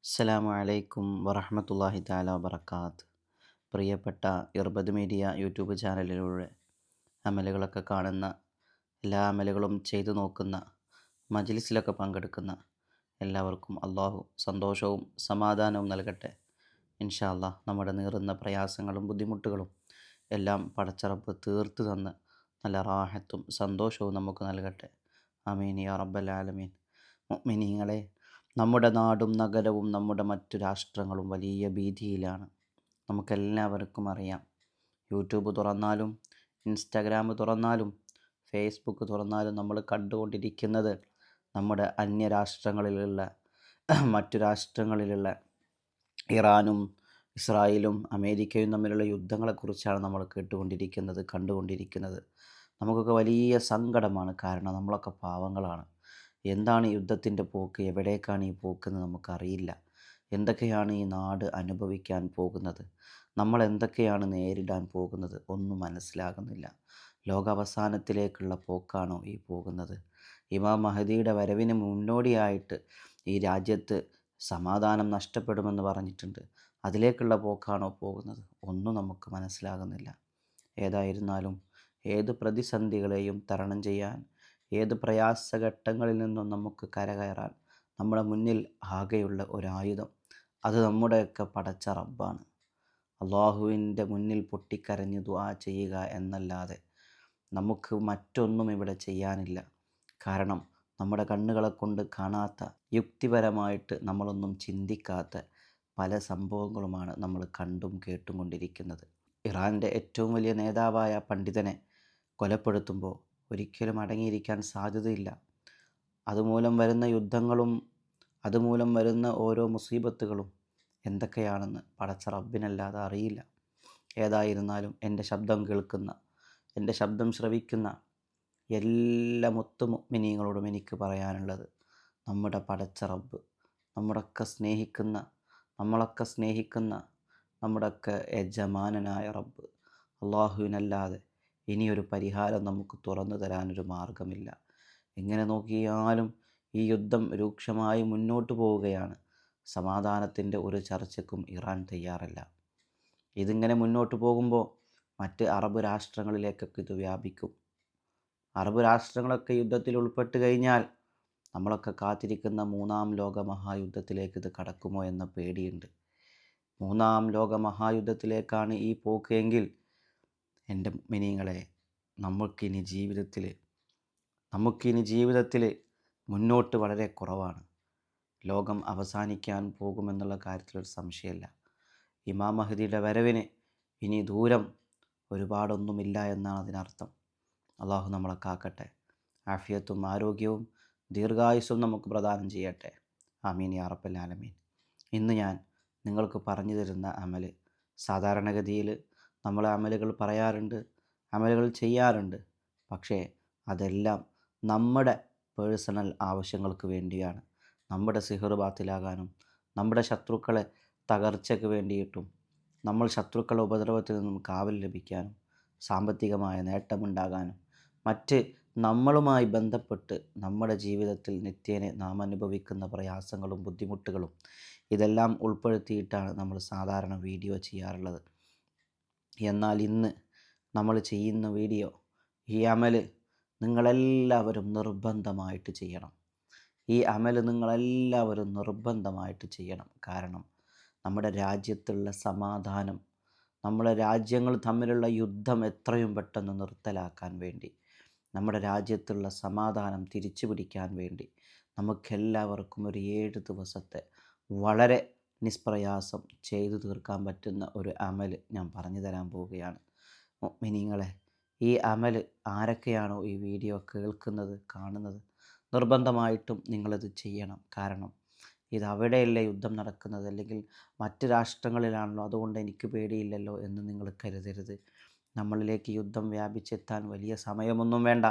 അസ്സലാമു അലൈക്കും വറഹ്മത്തുള്ളാഹി തആല വബറകാത്ത്. പ്രിയപ്പെട്ട ഇർബദ് മീഡിയ യൂട്യൂബ് ചാനലിലൂടെ അമലുകളൊക്കെ കാണുന്ന, എല്ലാ അമലുകളും ചെയ്തു നോക്കുന്ന, മജ്ലിസിലൊക്കെ പങ്കെടുക്കുന്ന എല്ലാവർക്കും അള്ളാഹു സന്തോഷവും സമാധാനവും നൽകട്ടെ. ഇൻഷാ അല്ലാഹ് നമ്മുടെ നീറുന്ന പ്രയാസങ്ങളും ബുദ്ധിമുട്ടുകളും എല്ലാം പടച്ച റബ്ബ് തീർത്ത് തന്ന് നല്ല റാഹത്തും സന്തോഷവും നമുക്ക് നൽകട്ടെ. ആമീൻ യാ റബ്ബൽ ആലമീൻ. മുഅ്മിനീങ്ങളെ, നമ്മുടെ നാടും നഗരവും നമ്മുടെ മറ്റു രാഷ്ട്രങ്ങളും വലിയ ഭീതിയിലാണ്. നമുക്കെല്ലാവർക്കും അറിയാം. യൂട്യൂബ് തുറന്നാലും ഇൻസ്റ്റാഗ്രാം തുറന്നാലും ഫേസ്ബുക്ക് തുറന്നാലും നമ്മൾ കണ്ടുകൊണ്ടിരിക്കുന്നത് നമ്മുടെ അന്യരാഷ്ട്രങ്ങളിലുള്ള മറ്റു രാഷ്ട്രങ്ങളിലുള്ള ഇറാനും ഇസ്രായേലും അമേരിക്കയും തമ്മിലുള്ള യുദ്ധങ്ങളെക്കുറിച്ചാണ് നമ്മൾ കേട്ടുകൊണ്ടിരിക്കുന്നത്, കണ്ടുകൊണ്ടിരിക്കുന്നത്. നമുക്കൊക്കെ വലിയ സങ്കടമാണ്. കാരണം നമ്മളൊക്കെ പാവങ്ങളാണ്. എന്താണ് ഈ യുദ്ധത്തിൻ്റെ പോക്ക്, എവിടേക്കാണ് ഈ പോക്കെന്ന് നമുക്കറിയില്ല. എന്തൊക്കെയാണ് ഈ നാട് അനുഭവിക്കാൻ പോകുന്നത്, നമ്മൾ എന്തൊക്കെയാണ് നേരിടാൻ പോകുന്നത്, ഒന്നും മനസ്സിലാകുന്നില്ല. ലോകാവസാനത്തിലേക്കുള്ള പോക്കാണോ ഈ പോകുന്നത്? ഇമാം മഹദിയുടെ വരവിന് മുന്നോടിയായിട്ട് ഈ രാജ്യത്ത് സമാധാനം നഷ്ടപ്പെടുമെന്ന് പറഞ്ഞിട്ടുണ്ട്. അതിലേക്കുള്ള പോക്കാണോ പോകുന്നത്? ഒന്നും നമുക്ക് മനസ്സിലാകുന്നില്ല. ഏതായിരുന്നാലും ഏത് പ്രതിസന്ധികളെയും തരണം ചെയ്യാൻ, ഏത് പ്രയാസഘട്ടങ്ങളിൽ നിന്നും നമുക്ക് കരകയറാൻ നമ്മുടെ മുന്നിൽ ആകെയുള്ള ഒരായുധം, അത് നമ്മുടെയൊക്കെ പടച്ച റബ്ബാണ്. അള്ളാഹുവിൻ്റെ മുന്നിൽ പൊട്ടിക്കരഞ്ഞ് ദുആ ചെയ്യുക എന്നല്ലാതെ നമുക്ക് മറ്റൊന്നും ഇവിടെ ചെയ്യാനില്ല. കാരണം നമ്മുടെ കണ്ണുകളെ കൊണ്ട് കാണാത്ത, യുക്തിപരമായിട്ട് നമ്മളൊന്നും ചിന്തിക്കാത്ത പല സംഭവങ്ങളുമാണ് നമ്മൾ കണ്ടും കേട്ടും കൊണ്ടിരിക്കുന്നത്. ഇറാൻ്റെ ഏറ്റവും വലിയ നേതാവായ പണ്ഡിതനെ കൊലപ്പെടുത്തുമ്പോൾ ഒരിക്കലും അടങ്ങിയിരിക്കാൻ സാധ്യതയില്ല. അതുമൂലം വരുന്ന യുദ്ധങ്ങളും അതുമൂലം വരുന്ന ഓരോ മുസീബത്തുകളും എന്തൊക്കെയാണെന്ന് പടച്ച റബ്ബിനല്ലാതെ അറിയില്ല. ഏതായിരുന്നാലും എൻ്റെ ശബ്ദം കേൾക്കുന്ന, എൻ്റെ ശബ്ദം ശ്രവിക്കുന്ന എല്ലാ മുഅ്മിനീങ്ങളോടും എനിക്ക് പറയാനുള്ളത്, നമ്മുടെ പടച്ച റബ്ബ്, നമ്മളൊക്കെ സ്നേഹിക്കുന്ന നമ്മുടെയൊക്കെ യജമാനനായ റബ്ബ് അള്ളാഹുവിനല്ലാതെ ഇനിയൊരു പരിഹാരം നമുക്ക് തുറന്നു തരാനൊരു മാർഗമില്ല. എങ്ങനെ നോക്കിയാലും ഈ യുദ്ധം രൂക്ഷമായി മുന്നോട്ട് പോവുകയാണ്. സമാധാനത്തിൻ്റെ ഒരു ചർച്ചയ്ക്കും ഇറാൻ തയ്യാറല്ല. ഇതിങ്ങനെ മുന്നോട്ട് പോകുമ്പോൾ മറ്റ് അറബ് രാഷ്ട്രങ്ങളിലേക്കൊക്കെ ഇത് വ്യാപിക്കും. അറബ് രാഷ്ട്രങ്ങളൊക്കെ യുദ്ധത്തിൽ ഉൾപ്പെട്ട് കഴിഞ്ഞാൽ നമ്മളൊക്കെ കാത്തിരിക്കുന്ന മൂന്നാം ലോക മഹായുദ്ധത്തിലേക്ക് ഇത് കടക്കുമോ എന്ന പേടിയുണ്ട്. മൂന്നാം ലോക മഹായുദ്ധത്തിലേക്കാണ് ഈ പോക്ക് എങ്കിൽ എൻ്റെ മിനിങ്ങളെ, നമുക്കിനി ജീവിതത്തിൽ മുന്നോട്ട് വളരെ കുറവാണ്. ലോകം അവസാനിക്കാൻ പോകുമെന്നുള്ള കാര്യത്തിലൊരു സംശയമില്ല. ഇമാം മഹദിയുടെ വരവിന് ഇനി ദൂരം ഒരുപാടൊന്നുമില്ല എന്നാണ് അതിനർത്ഥം. അള്ളാഹു നമ്മളെ കാക്കട്ടെ. ആഫിയത്തും ആരോഗ്യവും ദീർഘായുസ്സും നമുക്ക് പ്രദാനം ചെയ്യട്ടെ. ആമീൻ യാ റബ്ബൽ ആലമീൻ. ഇന്ന് ഞാൻ നിങ്ങൾക്ക് പറഞ്ഞു തരുന്ന അമല്, സാധാരണഗതിയിൽ നമ്മൾ അമലുകൾ പറയാറുണ്ട്, അമലുകൾ ചെയ്യാറുണ്ട്. പക്ഷേ അതെല്ലാം നമ്മുടെ പേഴ്സണൽ ആവശ്യങ്ങൾക്ക് വേണ്ടിയാണ്. നമ്മുടെ സിഹർ ബാത്തിലാകാനും, നമ്മുടെ ശത്രുക്കളെ തകർച്ചയ്ക്ക് വേണ്ടിയിട്ടും, നമ്മൾ ശത്രുക്കളുടെ ഉപദ്രവത്തിൽ നിന്നും കാവൽ ലഭിക്കാനും, സാമ്പത്തികമായ നേട്ടമുണ്ടാകാനും, മറ്റ് നമ്മളുമായി ബന്ധപ്പെട്ട് നമ്മുടെ ജീവിതത്തിൽ നിത്യേന നാം അനുഭവിക്കുന്ന പ്രയാസങ്ങളും ബുദ്ധിമുട്ടുകളും ഇതെല്ലാം ഉൾപ്പെടുത്തിയിട്ടാണ് നമ്മൾ സാധാരണ വീഡിയോ ചെയ്യാറുള്ളത്. എന്നാൽ ഇന്ന് നമ്മൾ ചെയ്യുന്ന വീഡിയോ, ഈ അമല് നിങ്ങളെല്ലാവരും നിർബന്ധമായിട്ട് ചെയ്യണം. ഈ അമല് നിങ്ങളെല്ലാവരും നിർബന്ധമായിട്ട് ചെയ്യണം. കാരണം നമ്മുടെ രാജ്യത്തുള്ള സമാധാനം, നമ്മുടെ രാജ്യങ്ങൾ തമ്മിലുള്ള യുദ്ധം എത്രയും പെട്ടെന്ന് നിർത്തലാക്കാൻ വേണ്ടി, നമ്മുടെ രാജ്യത്തുള്ള സമാധാനം തിരിച്ചു പിടിക്കാൻ വേണ്ടി നമുക്കെല്ലാവർക്കും ഒരു 7 ദിവസത്തെ വളരെ നിഷ്പ്രയാസം ചെയ്തു തീർക്കാൻ പറ്റുന്ന ഒരു അമല് ഞാൻ പറഞ്ഞു തരാൻ പോവുകയാണ്. മുഅ്മിനീങ്ങളെ, ഈ അമല് ആരൊക്കെയാണോ ഈ വീഡിയോ കേൾക്കുന്നത്, കാണുന്നത്, നിർബന്ധമായിട്ടും നിങ്ങളത് ചെയ്യണം. കാരണം ഇത് അവിടെയല്ലേ യുദ്ധം നടക്കുന്നത്, അല്ലെങ്കിൽ മറ്റ് രാഷ്ട്രങ്ങളിലാണല്ലോ, അതുകൊണ്ട് എനിക്ക് പേടിയില്ലല്ലോ എന്ന് നിങ്ങൾ കരുതരുത്. നമ്മളിലേക്ക് യുദ്ധം വ്യാപിച്ചെത്താൻ വലിയ സമയമൊന്നും വേണ്ട.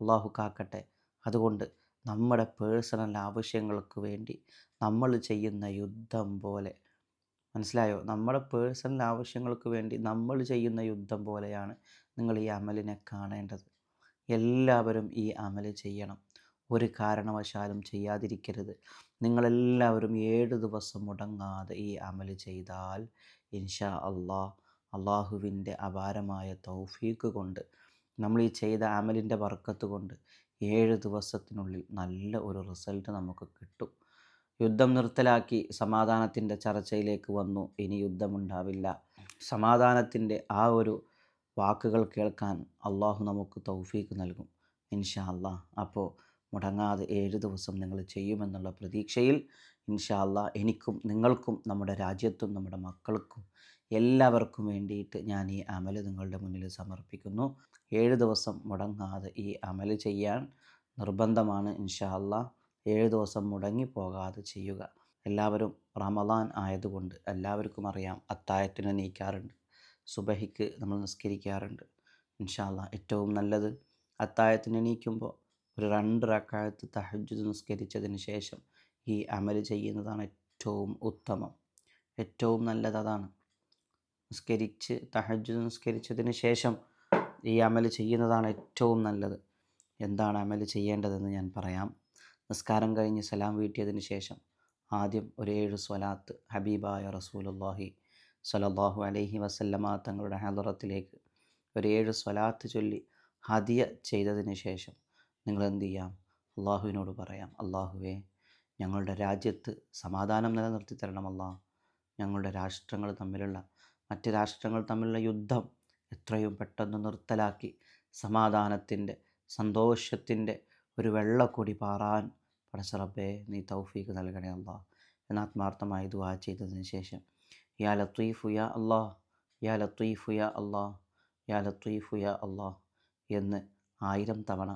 അള്ളാഹു കാക്കട്ടെ. അതുകൊണ്ട് നമ്മുടെ പേഴ്സണൽ ആവശ്യങ്ങൾക്ക് വേണ്ടി നമ്മൾ ചെയ്യുന്ന യുദ്ധം പോലെ, മനസ്സിലായോ? നമ്മുടെ പേഴ്സണൽ ആവശ്യങ്ങൾക്ക് വേണ്ടി നമ്മൾ ചെയ്യുന്ന യുദ്ധം പോലെയാണ് നിങ്ങൾ ഈ അമലിനെ കാണേണ്ടത്. എല്ലാവരും ഈ അമല് ചെയ്യണം. ഒരു കാരണവശാലും ചെയ്യാതിരിക്കരുത്. നിങ്ങളെല്ലാവരും 7 ദിവസം മുടങ്ങാതെ ഈ അമൽ ചെയ്താൽ ഇൻഷാ അള്ളാഹുവിൻ്റെ അപാരമായ തൗഫീക്ക് കൊണ്ട്, നമ്മൾ ഈ ചെയ്ത അമലിൻ്റെ ബർക്കത്ത് കൊണ്ട് 7 ദിവസത്തിനുള്ളിൽ നല്ല ഒരു റിസൾട്ട് നമുക്ക് കിട്ടും. യുദ്ധം നിർത്തലാക്കി സമാധാനത്തിൻ്റെ ചർച്ചയിലേക്ക് വന്നു. ഇനി യുദ്ധമുണ്ടാവില്ല. സമാധാനത്തിൻ്റെ ആ ഒരു വാക്കുകൾ കേൾക്കാൻ അള്ളാഹു നമുക്ക് തൗഫീക്ക് നൽകും ഇൻഷാ അള്ളാഹ്. അപ്പോൾ മുടങ്ങാതെ 7 ദിവസം നിങ്ങൾ ചെയ്യുമെന്നുള്ള പ്രതീക്ഷയിൽ ഇൻഷാ അള്ളാഹ് എനിക്കും നിങ്ങൾക്കും നമ്മുടെ രാജ്യത്തും നമ്മുടെ മക്കൾക്കും എല്ലാവർക്കും വേണ്ടിയിട്ട് ഞാൻ ഈ അമൽ നിങ്ങളുടെ മുന്നിൽ സമർപ്പിക്കുന്നു. 7 ദിവസം മുടങ്ങാതെ ഈ അമൽ ചെയ്യാൻ നിർബന്ധമാണ് ഇൻഷാ അള്ളാഹ്. 7 ദിവസം മുടങ്ങിപ്പോകാതെ ചെയ്യുക. എല്ലാവരും റമദാൻ ആയതുകൊണ്ട് എല്ലാവർക്കും അറിയാം, അത്താഴത്തിന് എണീക്കാറുണ്ട്, സുബഹിക്ക് നമ്മൾ നിസ്കരിക്കാറുണ്ട്. ഇൻഷാ അള്ളാഹ് ഏറ്റവും നല്ലത് അത്താഴത്തിന് എണീക്കുമ്പോൾ ഒരു 2 റക്അത്ത് തഹജ്ജുദ് നിസ്കരിച്ചതിന് ശേഷം ഈ അമൽ ചെയ്യുന്നതാണ് ഏറ്റവും ഉത്തമം. ഏറ്റവും നല്ലത് അതാണ്. തഹജ്ജുദ് നിസ്കരിച്ചതിന് ശേഷം ഈ അമൽ ചെയ്യുന്നതാണ് ഏറ്റവും നല്ലത്. എന്താണ് അമൽ ചെയ്യേണ്ടതെന്ന് ഞാൻ പറയാം. നിസ്കാരം കഴിഞ്ഞ് സലാം വീട്ടിയതിന് ശേഷം ആദ്യം ഒരു 7 സ്വലാത്ത് ഹബീബായ റസൂലുള്ളാഹി സ്വല്ലല്ലാഹു അലൈഹി വസല്ലമ തങ്ങളുടെ ഹദറത്തിലേക്ക് ഒരു 7 സ്വലാത്ത് ചൊല്ലി ഹദിയ ചെയ്തതിന് ശേഷം നിങ്ങൾ എന്ത് ചെയ്യാം? അള്ളാഹുവിനോട് പറയാം, അള്ളാഹുവേ, ഞങ്ങളുടെ രാജ്യത്ത് സമാധാനം നിലനിർത്തി തരണം അല്ലാഹ്. ഞങ്ങളുടെ മറ്റ് രാഷ്ട്രങ്ങൾ തമ്മിലുള്ള യുദ്ധം എത്രയും പെട്ടെന്ന് നിർത്തലാക്കി സമാധാനത്തിൻ്റെ, സന്തോഷത്തിൻ്റെ ഒരു വെള്ളക്കൊടി പാറാൻ പടച്ച റബ്ബേ നീ തൗഫീക്ക് നൽകണേ അല്ലാഹ് എന്ന് ആത്മാർത്ഥമായി ദുആ ചെയ്തതിന് ശേഷം യാ ലത്തീഫു യാ അല്ലാഹ്, യാ ലത്തീഫു യാ അല്ലാഹ്, യാ ലത്തീഫു യാ അല്ലാഹ് എന്ന് 1000 തവണ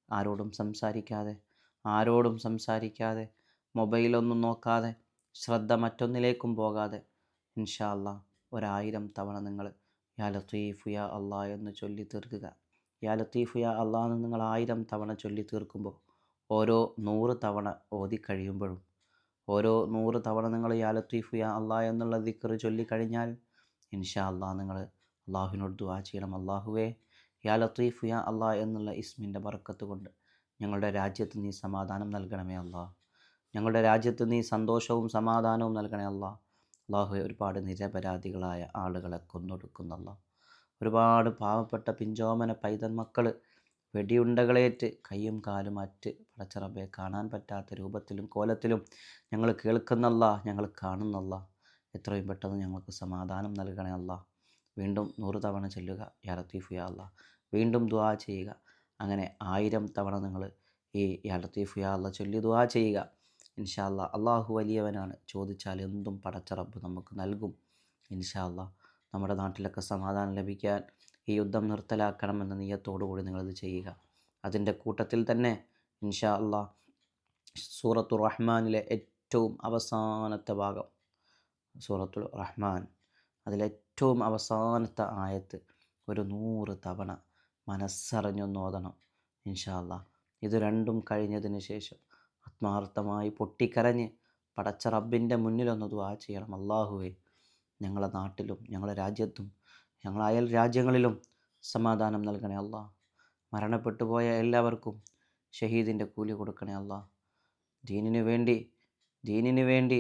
ആരോടും സംസാരിക്കാതെ മൊബൈലൊന്നും നോക്കാതെ ശ്രദ്ധ മറ്റൊന്നിലേക്കും പോകാതെ ഇൻഷാ അല്ലാഹ് 1000 തവണ നിങ്ങൾ യാ ലത്തീഫു യാ അല്ലാഹ് എന്ന് ചൊല്ലി തീർക്കുക. യാ ലത്തീഫു യാ അല്ലാഹ് എന്ന് നിങ്ങൾ 1000 തവണ ചൊല്ലി തീർക്കുമ്പോൾ ഓരോ 100 തവണ ഓതി കഴിയുമ്പോഴും, ഓരോ 100 തവണ നിങ്ങൾ യാ ലത്തീഫു യാ അല്ലാഹ് എന്നുള്ള ദിക്ർ ചൊല്ലിക്കഴിഞ്ഞാൽ ഇൻഷാ അല്ലാഹ് നിങ്ങൾ അള്ളാഹുവിനോട് ദുആ ചെയ്യണം, അള്ളാഹുവേ, യാ ലത്തീഫു യാ അല്ലാഹ് എന്നുള്ള ഇസ്മിൻ്റെ ബർക്കത്ത് കൊണ്ട് ഞങ്ങളുടെ രാജ്യത്ത് നീ സമാധാനം നൽകണമേ അല്ലാഹ്. ഞങ്ങളുടെ രാജ്യത്ത് നീ സന്തോഷവും സമാധാനവും നൽകണേ അല്ലാഹ്. അള്ളാഹുവേ, ഒരുപാട് നിരപരാധികളായ ആളുകളെ കൊന്നൊടുക്കുന്നല്ല, ഒരുപാട് പാവപ്പെട്ട പിഞ്ചോമന പൈതൻ മക്കൾ വെടിയുണ്ടകളേറ്റ് കയ്യും കാലും അറ്റ് പടച്ച റബ്ബേ കാണാൻ പറ്റാത്ത രൂപത്തിലും കോലത്തിലും ഞങ്ങൾ കേൾക്കുന്നല്ല, ഞങ്ങൾ കാണുന്നല്ല. എത്രയും പെട്ടെന്ന് ഞങ്ങൾക്ക് സമാധാനം നൽകണേ അല്ലാഹ്. വീണ്ടും 100 തവണ ചൊല്ലുക യാ ലത്തീഫു യാ അല്ലാഹ്. വീണ്ടും ദുആ ചെയ്യുക. അങ്ങനെ 1000 തവണ നിങ്ങൾ ഈ യാ ലത്തീഫു യാ അല്ലാഹ് ചൊല്ലി ദുആ ചെയ്യുക. ഇൻഷാ അല്ലാഹ് അള്ളാഹു വലിയവനാണ്, ചോദിച്ചാൽ എന്തും പടച്ച റബ്ബ് നമുക്ക് നൽകും. ഇൻഷാ അല്ലാഹ് നമ്മുടെ നാട്ടിലൊക്കെ സമാധാനം ലഭിക്കാൻ ഈ യുദ്ധം നിർത്തലാക്കണമെന്ന നിയ്യത്തോടുകൂടി നിങ്ങളിത് ചെയ്യുക. അതിൻ്റെ കൂട്ടത്തിൽ തന്നെ ഇൻഷാ അല്ലാഹ് സൂറത്തുർ റഹ്മാനിലെ ഏറ്റവും അവസാനത്തെ ഭാഗം, സൂറത്തുൽ റഹ്മാൻ, അതിലേറ്റവും അവസാനത്തെ ആയത്ത് ഒരു 100 തവണ മനസ്സറിഞ്ഞൊന്ന് ഓതണം ഇൻഷാ അല്ലാഹ്. ഇത് രണ്ടും കഴിഞ്ഞതിന് ശേഷം ആത്മാർത്ഥമായി പൊട്ടിക്കരഞ്ഞ് പടച്ച റബ്ബിൻ്റെ മുന്നിലൊന്ന് ദുആ ചെയ്യണം, അള്ളാഹുവേ, ഞങ്ങളുടെ നാട്ടിലും ഞങ്ങളുടെ രാജ്യത്തും ഞങ്ങളുടെ അയൽ രാജ്യങ്ങളിലും സമാധാനം നൽകണേ അല്ലാഹ്. മരണപ്പെട്ടു പോയ എല്ലാവർക്കും ഷഹീദിൻ്റെ കൂലി കൊടുക്കണേ അല്ലാഹ്. ദീനിനു വേണ്ടി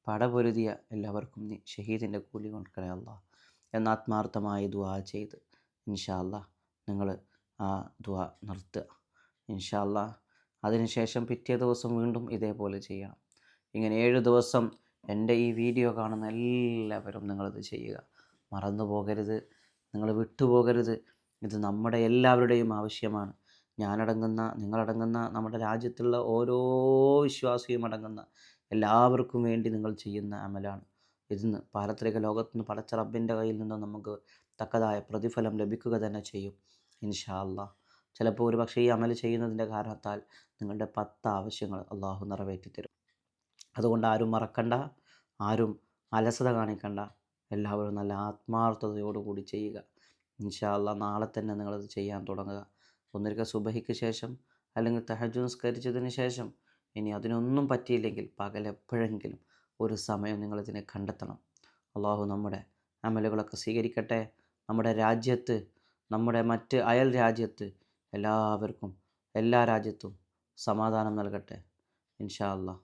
പടപൊരുതിയ എല്ലാവർക്കും നീ ഷഹീദിൻ്റെ കൂലി കൊടുക്കണേ അല്ലാഹ് എന്ന് ആത്മാർത്ഥമായി ദുആ ചെയ്ത് ഇൻഷാ അല്ലാഹ് നിങ്ങൾ ആ ദുആ നിർത്തുക ഇൻഷാ അല്ലാഹ്. അതിനുശേഷം പിറ്റേ ദിവസം വീണ്ടും ഇതേപോലെ ചെയ്യണം. ഇങ്ങനെ 7 ദിവസം എൻ്റെ ഈ വീഡിയോ കാണുന്ന എല്ലാവരും നിങ്ങളിത് ചെയ്യുക. മറന്നു പോകരുത്, നിങ്ങൾ വിട്ടുപോകരുത്. ഇത് നമ്മുടെ എല്ലാവരുടെയും ആവശ്യമാണ്. ഞാനടങ്ങുന്ന, നിങ്ങളടങ്ങുന്ന, നമ്മുടെ രാജ്യത്തുള്ള ഓരോ വിശ്വാസിയും അടങ്ങുന്ന എല്ലാവർക്കും വേണ്ടി നിങ്ങൾ ചെയ്യുന്ന അമലാണ്. ഇതിന്ന് പാരത്രിക ലോകത്തുനിന്ന് പടച്ച റബ്ബിൻ്റെ കയ്യിൽ നിന്ന് നമുക്ക് തക്കതായ പ്രതിഫലം ലഭിക്കുക തന്നെ ചെയ്യും ഇൻഷാ അല്ലാഹ്. ചിലപ്പോൾ ഒരു പക്ഷേ ഈ അമൽ ചെയ്യുന്നതിൻ്റെ കാരണത്താൽ നിങ്ങളുടെ 10 ആവശ്യങ്ങൾ അള്ളാഹു നിറവേറ്റിത്തരും. അതുകൊണ്ട് ആരും മറക്കണ്ട, ആരും അലസത കാണിക്കണ്ട. എല്ലാവരും നല്ല ആത്മാർത്ഥതയോടുകൂടി ചെയ്യുക ഇൻഷാ അല്ലാഹ്. നാളെ തന്നെ നിങ്ങളത് ചെയ്യാൻ തുടങ്ങുക. ഒന്നിരിക്കൽ സുബഹിക്ക് ശേഷം അല്ലെങ്കിൽ തഹജ്ജുദ് നിസ്കരിച്ചതിന് ശേഷം, ഇനി അതിനൊന്നും പറ്റിയില്ലെങ്കിൽ പകലെപ്പോഴെങ്കിലും ഒരു സമയം നിങ്ങളിതിനെ കണ്ടെത്തണം. അള്ളാഹു നമ്മുടെ അമലുകളൊക്കെ സ്വീകരിക്കട്ടെ. നമ്മുടെ രാജ്യത്ത്, നമ്മുടെ മറ്റ് അയൽ രാജ്യത്ത് എല്ലാ രാജ്യത്തും സമാധാനം നൽകട്ടെ ഇൻഷാ അല്ലാഹ്.